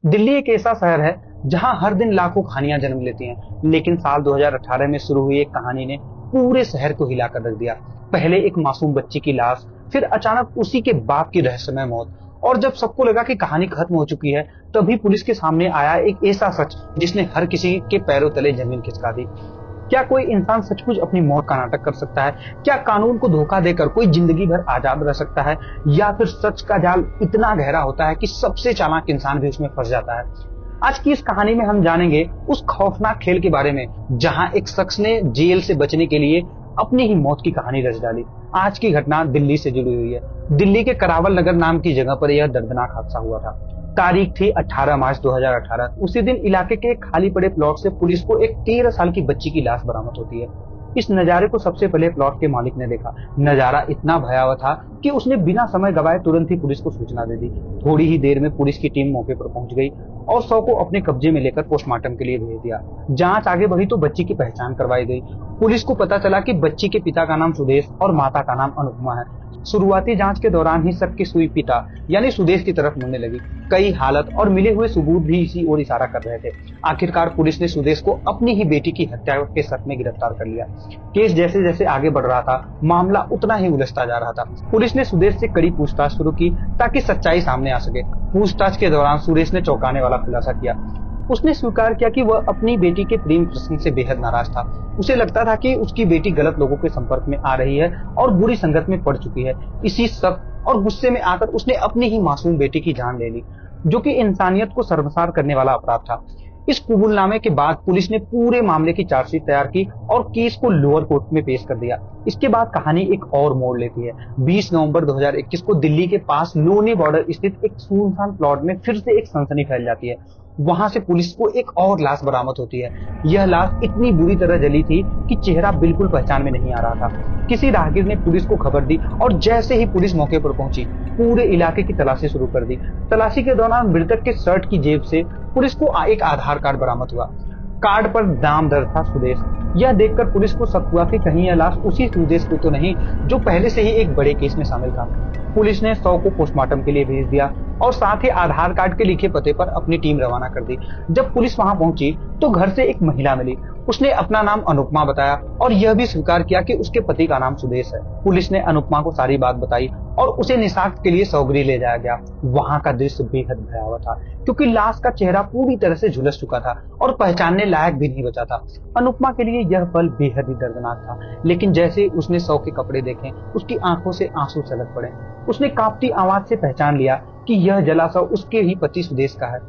दिल्ली एक ऐसा शहर है जहां हर दिन लाखों कहानियां जन्म लेती हैं, लेकिन साल 2018 में शुरू हुई एक कहानी ने पूरे शहर को हिलाकर रख दिया। पहले एक मासूम बच्ची की लाश, फिर अचानक उसी के बाप की रहस्यमय मौत, और जब सबको लगा कि कहानी खत्म हो चुकी है, तभी पुलिस के सामने आया एक ऐसा सच जिसने हर किसी के पैरों तले जमीन खिसका दी। क्या कोई इंसान सचमुच अपनी मौत का नाटक कर सकता है? क्या कानून को धोखा देकर कोई जिंदगी भर आजाद रह सकता है? या फिर सच का जाल इतना गहरा होता है कि सबसे चालाक इंसान भी उसमें फंस जाता है? आज की इस कहानी में हम जानेंगे उस खौफनाक खेल के बारे में जहां एक शख्स ने जेल से बचने के लिए अपनी ही मौत की कहानी रच डाली। आज की घटना दिल्ली से जुड़ी हुई है। दिल्ली के करावल नगर नाम की जगह पर यह दर्दनाक हादसा हुआ था। तारीख थी 18 मार्च 2018। उसी दिन इलाके के एक खाली पड़े प्लॉट से पुलिस को एक 13 साल की बच्ची की लाश बरामद होती है। इस नजारे को सबसे पहले प्लॉट के मालिक ने देखा। नजारा इतना भयावह था कि उसने बिना समय गवाए तुरंत ही पुलिस को सूचना दे दी। थोड़ी ही देर में पुलिस की टीम मौके पर पहुंच गई और शव को अपने कब्जे में लेकर पोस्टमार्टम के लिए भेज दिया। जांच आगे बढ़ी तो बच्ची की पहचान करवाई गई। पुलिस को पता चला कि बच्ची के पिता का नाम सुदेश और माता का नाम अनुपमा है। शुरुआती जांच के दौरान ही शक की सुई पिता यानी सुदेश की तरफ मुड़ने लगी। कई हालत और मिले हुए सबूत भी इसी ओर इशारा कर रहे थे। आखिरकार पुलिस ने सुदेश को अपनी ही बेटी की हत्या के शक में गिरफ्तार कर लिया। केस जैसे जैसे आगे बढ़ रहा था, मामला उतना ही उलझता जा रहा था। पुलिस ने सुदेश से कड़ी पूछताछ शुरू की ताकि सच्चाई सामने आ सके। पूछताछ के दौरान सुदेश ने चौंकाने वाला खुलासा किया। उसने स्वीकार किया कि वह अपनी बेटी के प्रेम प्रसंग से बेहद नाराज था। उसे लगता था कि उसकी बेटी गलत लोगों के संपर्क में आ रही है और बुरी संगत में पड़ चुकी है। इसी शक और गुस्से में आकर उसने अपनी ही मासूम बेटी की जान ले ली, जो कि इंसानियत को शर्मसार करने वाला अपराध था। इस कबूलनामे के बाद पुलिस ने पूरे मामले की चार्जशीट तैयार की और केस को लोअर कोर्ट में पेश कर दिया। इसके बाद कहानी एक और मोड़ लेती है। 20 नवंबर 2021 को दिल्ली के पास लोनी बॉर्डर स्थित एक सुनसान प्लॉट में फिर से एक सनसनी फैल जाती है। वहां से पुलिस को एक और लाश बरामद होती है। यह लाश इतनी बुरी तरह जली थी कि चेहरा बिल्कुल पहचान में नहीं आ रहा था। किसी राहगीर ने पुलिस को खबर दी और जैसे ही पुलिस मौके पर पहुंची, पूरे इलाके की तलाशी शुरू कर दी। तलाशी के दौरान मृतक के शर्ट की जेब से पुलिस को एक आधार कार्ड बरामद हुआ। कार्ड पर नाम दर्ज था सुदेश। यह देखकर पुलिस को शक हुआ कि कहीं यह लाश उसी सुदेश को तो नहीं जो पहले से ही एक बड़े केस में शामिल था। पुलिस ने शव को पोस्टमार्टम के लिए भेज दिया और साथ ही आधार कार्ड के लिखे पते पर अपनी टीम रवाना कर दी। जब पुलिस वहां पहुंची तो घर से एक महिला मिली। उसने अपना नाम अनुपमा बताया और यह भी स्वीकार किया कि उसके पति का नाम सुदेश है। पुलिस ने अनुपमा को सारी बात बताई और उसे निशाक्त के लिए सौगरी ले जाया गया। वहां का दृश्य बेहद भयावह था क्योंकि लाश का चेहरा पूरी तरह से झुलस चुका था और पहचानने लायक भी नहीं बचा था। अनुपमा के लिए यह पल बेहद ही दर्दनाक था, लेकिन जैसे उसने शव के कपड़े देखे, उसकी आंखों से आंसू छलक पड़े। उसने कांपती आवाज से पहचान लिया कि यह जला शव उसके ही पति सुदेश का है।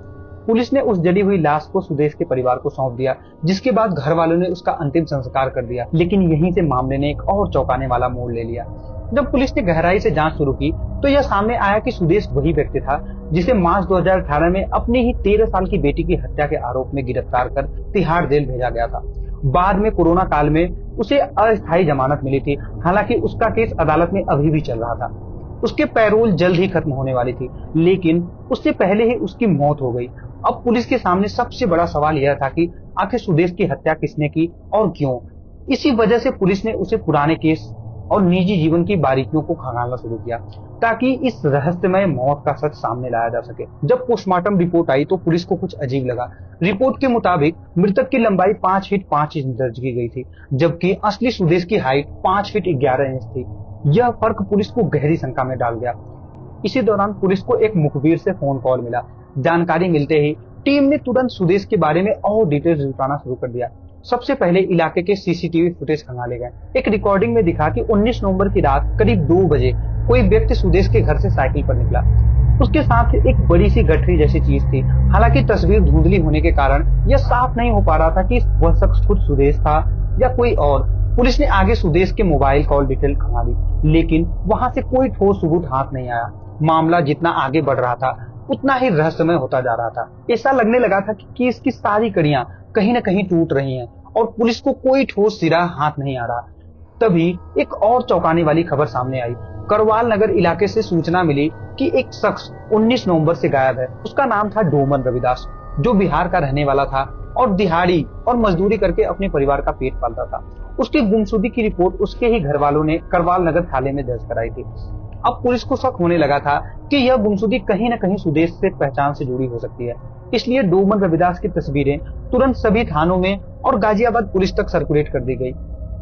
पुलिस ने उस जली हुई लाश को सुदेश के परिवार को सौंप दिया, जिसके बाद घर वालों ने उसका अंतिम संस्कार कर दिया। लेकिन यहीं से मामले ने एक और चौंकाने वाला मोड़ ले लिया। जब पुलिस ने गहराई से जांच शुरू की तो यह सामने आया कि सुदेश वही व्यक्ति था जिसे मार्च 2018 में अपनी ही 13 साल की बेटी की हत्या के आरोप में गिरफ्तार कर तिहाड़ जेल भेजा गया था। बाद में कोरोना काल में उसे अस्थायी जमानत मिली थी। हालांकि उसका केस अदालत में अभी भी चल रहा था। उसके पैरोल जल्द ही खत्म होने वाली थी, लेकिन उससे पहले ही उसकी मौत हो गई। अब पुलिस के सामने सबसे बड़ा सवाल यह था कि आखिर सुदेश की हत्या किसने की और क्यों। इसी वजह से पुलिस ने उसे पुराने केस और निजी जीवन की बारीकियों को खंगालना शुरू किया ताकि इस रहस्यमय मौत का सच सामने लाया जा सके। जब पोस्टमार्टम रिपोर्ट आई तो पुलिस को कुछ अजीब लगा। रिपोर्ट के मुताबिक मृतक की लंबाई 5 फीट 5 इंच दर्ज की गई थी, जबकि असली सुदेश की हाइट 5 फीट 11 इंच थी। यह फर्क पुलिस को गहरी शंका में डाल गया। इसी दौरान पुलिस को एक मुखबिर से फोन कॉल मिला। जानकारी मिलते ही टीम ने तुरंत सुदेश के बारे में और डिटेल्स जुटाना शुरू कर दिया। सबसे पहले इलाके के सीसीटीवी फुटेज खंगाले गए। एक रिकॉर्डिंग में दिखा कि 19 नवंबर की रात करीब 2 बजे कोई व्यक्ति सुदेश के घर से साइकिल पर निकला। उसके साथ एक बड़ी सी गठरी जैसी चीज थी। हालांकि तस्वीर धुंधली होने के कारण यह साफ नहीं हो पा रहा था कि वह शख्स खुद सुदेश था या कोई और। पुलिस ने आगे सुदेश के मोबाइल कॉल डिटेल खंगाली, लेकिन वहां से कोई ठोस सबूत हाथ नहीं आया। मामला जितना आगे बढ़ रहा था उतना ही रहस्यमय होता जा रहा था। ऐसा लगने लगा था कि केस की सारी कड़ियां कहीं न कहीं टूट रही हैं और पुलिस को कोई ठोस सिरा हाथ नहीं आ रहा। तभी एक और चौंकाने वाली खबर सामने आई। करवाल नगर इलाके से सूचना मिली कि एक शख्स 19 नवंबर से गायब है। उसका नाम था डोमन रविदास, जो बिहार का रहने वाला था और दिहाड़ी और मजदूरी करके अपने परिवार का पेट पालता था। उसकी गुमशुदगी की रिपोर्ट उसके ही घर वालों ने करवाल नगर थाने में दर्ज कराई थी। अब पुलिस को शक होने लगा था कि यह गुमशुदगी कहीं न कहीं सुदेश से पहचान से जुड़ी हो सकती है। इसलिए डोमन रविदास की तस्वीरें तुरंत सभी थानों में और गाजियाबाद पुलिस तक सर्कुलेट कर दी गई।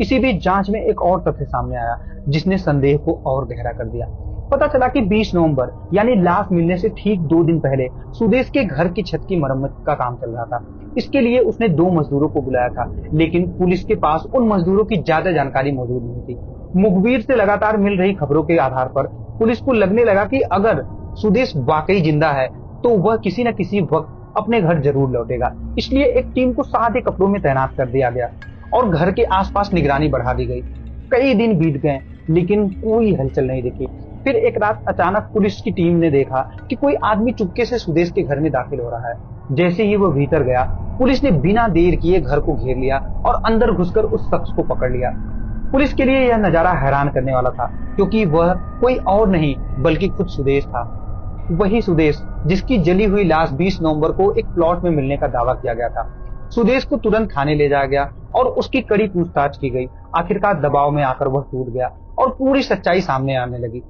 इसी बीच जांच में एक और तथ्य सामने आया जिसने संदेह को और गहरा कर दिया। पता चला कि 20 नवंबर यानी लाश मिलने से ठीक 2 दिन पहले सुदेश के घर की छत की मरम्मत का काम चल रहा था। इसके लिए उसने 2 मजदूरों को बुलाया था, लेकिन पुलिस के पास उन मजदूरों की ज्यादा जानकारी मौजूद नहीं थी। मुखबिर से लगातार मिल रही खबरों के आधार पर पुलिस को लगने लगा कि अगर सुदेश वाकई जिंदा है तो वह किसी न किसी वक्त अपने घर जरूर लौटेगा। इसलिए एक टीम को सादे कपड़ों में तैनात कर दिया गया और घर के आसपास निगरानी बढ़ा दी गई। कई दिन बीत गए लेकिन कोई हलचल नहीं दिखी। फिर एक रात अचानक पुलिस की टीम ने देखा कि कोई आदमी चुपके से सुदेश के घर में दाखिल हो रहा है। जैसे ही वह भीतर गया, पुलिस ने बिना देर किए घर को घेर लिया और अंदर घुसकर उस शख्स को पकड़ लिया। पुलिस के लिए यह नजारा हैरान करने वाला था, क्योंकि वह कोई और नहीं बल्कि खुद सुदेश था। वही सुदेश जिसकी जली हुई लाश 20 नवंबर को एक प्लॉट में मिलने का दावा किया गया था। सुदेश को तुरंत थाने ले जाया गया और उसकी कड़ी पूछताछ की गई। आखिरकार दबाव में आकर वह टूट गया और पूरी सच्चाई सामने आने लगी।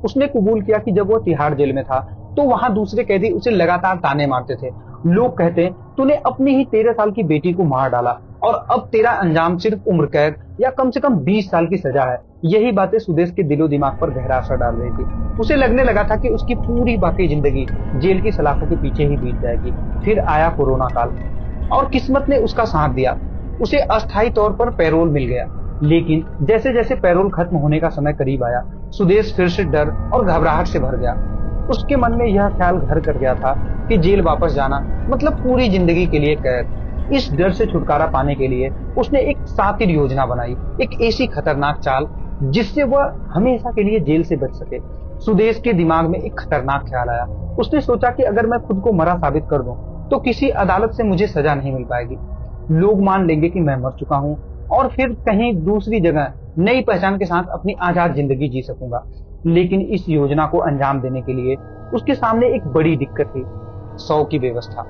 उसने कबूल किया कि जब वह तिहाड़ जेल में था तो वहां दूसरे कैदी उसे लगातार ताने मारते थे। लोग कहते, तूने अपनी ही 13 साल की बेटी को मार डाला और अब तेरा अंजाम सिर्फ उम्र कैद या कम से कम 20 साल की सजा है। यही बातें सुदेश के दिलो दिमाग पर गहरा असर डाल रही थी। उसे लगने लगा था कि उसकी पूरी बाकी जिंदगी जेल की सलाखों के पीछे ही बीत जाएगी। फिर आया कोरोना काल और किस्मत ने उसका साथ दिया। उसे अस्थायी तौर पर पैरोल मिल गया, लेकिन जैसे जैसे पैरोल खत्म होने का समय करीब आया, सुदेश फिर से डर और घबराहट से भर गया। उसके मन में यह ख्याल घर कर गया था कि जेल वापस जाना मतलब पूरी जिंदगी के लिए कैद। इस डर से छुटकारा पाने के लिए उसने एक शातिर योजना बनाई, एक ऐसी खतरनाक चाल जिससे वह हमेशा के लिए जेल से बच सके। सुदेश के दिमाग में एक खतरनाक ख्याल आया। उसने सोचा कि अगर मैं खुद को मरा साबित कर दूं तो किसी अदालत से मुझे सजा नहीं मिल पाएगी। लोग मान लेंगे कि मैं मर चुका हूं और फिर कहीं दूसरी जगह नई पहचान के साथ अपनी आजाद जिंदगी जी सकूंगा। लेकिन इस योजना को अंजाम देने के लिए उसके सामने एक बड़ी दिक्कत थी, शव की व्यवस्था।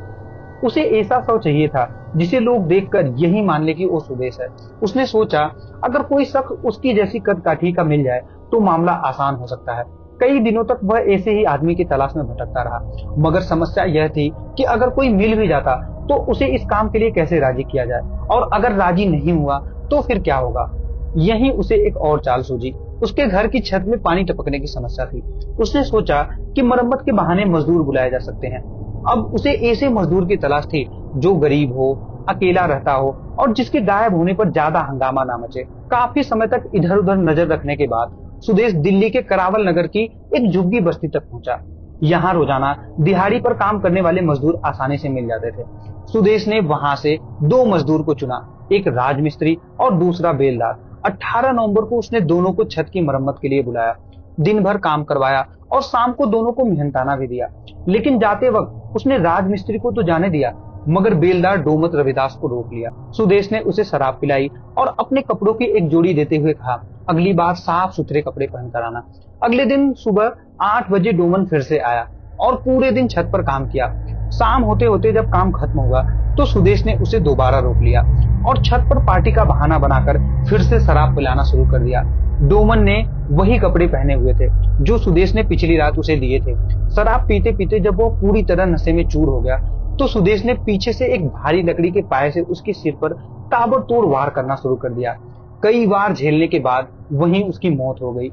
उसे ऐसा शव चाहिए था जिसे लोग देखकर यही मान ले कि वो सुदेश है। उसने सोचा अगर कोई शख्स उसकी जैसी कदकाठी का मिल जाए तो मामला आसान हो सकता है। कई दिनों तक वह ऐसे ही आदमी की तलाश में भटकता रहा, मगर समस्या यह थी कि अगर कोई मिल भी जाता तो उसे इस काम के लिए कैसे राजी किया जाए, और अगर राजी नहीं हुआ तो फिर क्या होगा। यहीं उसे एक और चाल सूझी। उसके घर की छत में पानी टपकने की समस्या थी। उसने सोचा कि मरम्मत के बहाने मजदूर बुलाए जा सकते हैं। अब उसे ऐसे मजदूर की तलाश थी जो गरीब हो, अकेला रहता हो और जिसके गायब होने पर ज्यादा हंगामा ना मचे। काफी समय तक इधर उधर नजर रखने के बाद सुदेश दिल्ली के करावल नगर की एक झुग्गी बस्ती तक पहुंचा। यहाँ रोजाना दिहाड़ी पर काम करने वाले मजदूर आसानी से मिल जाते थे। सुदेश ने वहां से 2 मजदूर को चुना, एक राजमिस्त्री और दूसरा बेलदार। 18 नवंबर को उसने दोनों को छत की मरम्मत के लिए बुलाया। दिन भर काम करवाया और शाम को दोनों को मेहनताना भी दिया। लेकिन जाते वक्त उसने राजमिस्त्री को तो जाने दिया, मगर बेलदार डोमत रविदास को रोक लिया। सुदेश ने उसे शराब पिलाई और अपने कपड़ों की एक जोड़ी देते हुए कहा, अगली बार साफ सुथरे कपड़े पहनकर आना। अगले दिन सुबह 8 बजे डोमन फिर से आया और पूरे दिन छत पर काम किया। शाम होते होते जब काम खत्म हुआ तो सुदेश ने उसे दोबारा रोक लिया और छत पर पार्टी का बहाना बनाकर फिर से शराब पिलाना शुरू कर दिया। डोमन ने वही कपड़े पहने हुए थे जो सुदेश ने पिछली रात उसे दिए थे। शराब पीते पीते जब वो पूरी तरह नशे में चूर हो गया तो सुदेश ने पीछे से एक भारी लकड़ी के पाये से उसके सिर पर ताबड़तोड़ वार करना शुरू कर दिया। कई बार झेलने के बाद वहीं उसकी मौत हो गई।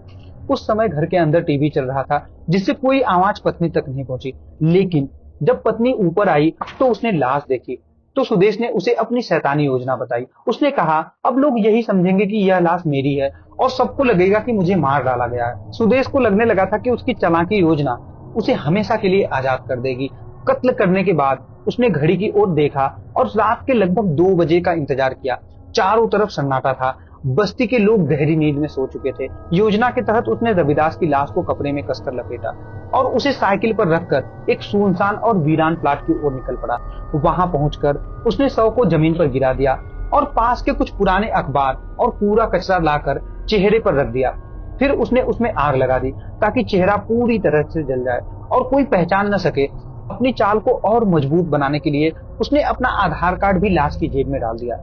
उस समय घर के अंदर टीवी चल रहा था जिससे कोई आवाज पत्नी तक नहीं पहुंची। लेकिन जब पत्नी ऊपर आई तो उसने लाश देखी तो सुदेश ने उसे अपनी शैतानी योजना बताई। उसने कहा, अब लोग यही समझेंगे कि यह लाश मेरी है और सबको लगेगा कि मुझे मार डाला गया है। सुदेश को लगने लगा था कि उसकी चालाकी योजना उसे हमेशा के लिए आजाद कर देगी। कत्ल करने के बाद उसने घड़ी की ओर देखा और रात के लगभग 2 बजे का इंतजार किया। चारों तरफ सन्नाटा था। बस्ती के लोग गहरी नींद में सो चुके थे। योजना के तहत उसने रविदास की लाश को कपड़े में कसकर लपेटा और उसे साइकिल पर रखकर एक सुनसान और वीरान प्लाट की ओर निकल पड़ा। वहां पहुंचकर उसने शव को जमीन पर गिरा दिया और पास के कुछ पुराने अखबार और पूरा कचरा लाकर चेहरे पर रख दिया। फिर उसने उसमें आग लगा दी ताकि चेहरा पूरी तरह से जल जाए और कोई पहचान न सके। अपनी चाल को और मजबूत बनाने के लिए उसने अपना आधार कार्ड भी लाश की जेब में डाल दिया।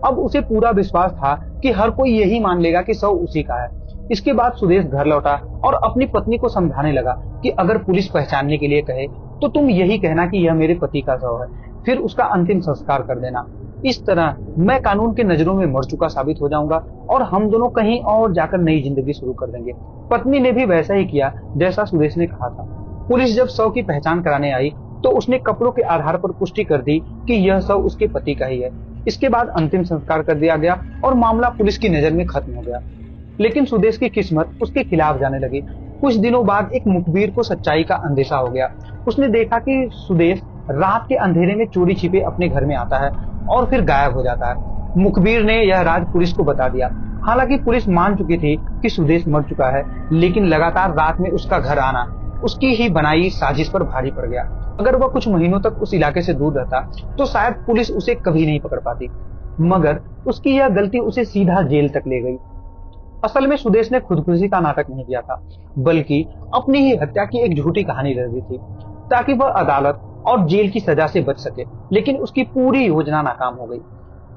अब उसे पूरा विश्वास था कि हर कोई यही मान लेगा कि शव उसी का है। इसके बाद सुदेश घर लौटा और अपनी पत्नी को समझाने लगा कि अगर पुलिस पहचानने के लिए कहे तो तुम यही कहना कि यह मेरे पति का शव है, फिर उसका अंतिम संस्कार कर देना। इस तरह मैं कानून की नजरों में मर चुका साबित हो जाऊंगा और हम दोनों कहीं और जाकर नई जिंदगी शुरू कर देंगे। पत्नी ने भी वैसा ही किया जैसा सुदेश ने कहा था। पुलिस जब शव की पहचान कराने आई तो उसने कपड़ों के आधार पर पुष्टि कर दी कि यह शव उसके पति का ही है। इसके बाद अंतिम संस्कार कर दिया गया और मामला पुलिस की नजर में खत्म हो गया। लेकिन सुदेश की किस्मत उसके खिलाफ जाने लगी। कुछ दिनों बाद एक मुखबिर को सच्चाई का अंदेशा हो गया। उसने देखा कि सुदेश रात के अंधेरे में चोरी छिपे अपने घर में आता है और फिर गायब हो जाता है। मुखबिर ने यह राज पुलिस को बता दिया। हालांकि पुलिस मान चुकी थी कि सुदेश मर चुका है, लेकिन लगातार रात में उसका घर आना उसकी ही बनाई साजिश पर भारी पड़ गया। अगर वह कुछ महीनों तक उस इलाके से दूर रहता तो शायद पुलिस उसे कभी नहीं पकड़ पाती, मगर उसकी यह गलती उसे सीधा जेल तक ले गई। असल में सुदेश ने खुदकुशी का नाटक नहीं किया था, बल्कि अपनी ही हत्या की एक झूठी कहानी रच दी थी ताकि वह अदालत और जेल की सजा से बच सके। लेकिन उसकी पूरी योजना नाकाम हो गई।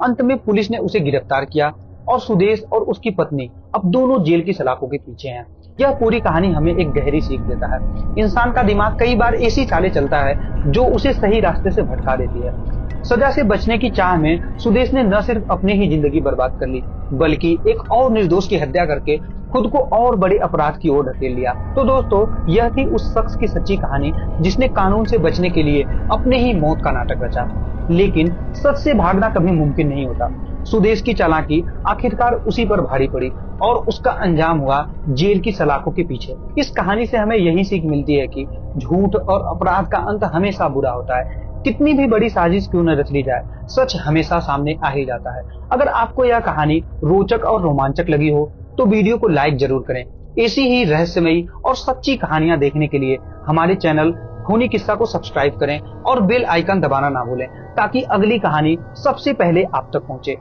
अंत में पुलिस ने उसे गिरफ्तार किया और सुदेश और उसकी पत्नी अब दोनों जेल की सलाखों के पीछे हैं। यह पूरी कहानी हमें एक गहरी सीख देता है। इंसान का दिमाग कई बार ऐसी चालें चलता है जो उसे सही रास्ते से भटका देती है। सजा से बचने की चाह में सुदेश ने न सिर्फ अपनी ही जिंदगी बर्बाद कर ली, बल्कि एक और निर्दोष की हत्या करके खुद को और बड़े अपराध की ओर धकेल लिया। तो दोस्तों, यह थी उस शख्स की सच्ची कहानी जिसने कानून से बचने के लिए अपने ही मौत का नाटक रचा। लेकिन सच से भागना कभी मुमकिन नहीं होता। सुदेश की चालाकी आखिरकार उसी पर भारी पड़ी और उसका अंजाम हुआ जेल की सलाखों के पीछे। इस कहानी से हमें यही सीख मिलती है कि झूठ और अपराध का अंत हमेशा बुरा होता है। कितनी भी बड़ी साजिश क्यों न रच ली जाए, सच हमेशा सामने आ ही जाता है। अगर आपको यह कहानी रोचक और रोमांचक लगी हो तो वीडियो को लाइक जरूर करें। ऐसी ही रहस्यमयी और सच्ची कहानियां देखने के लिए हमारे चैनल खूनी किस्सा को सब्सक्राइब करें और बेल आइकन दबाना ना भूलें ताकि अगली कहानी सबसे पहले आप तक पहुंचे।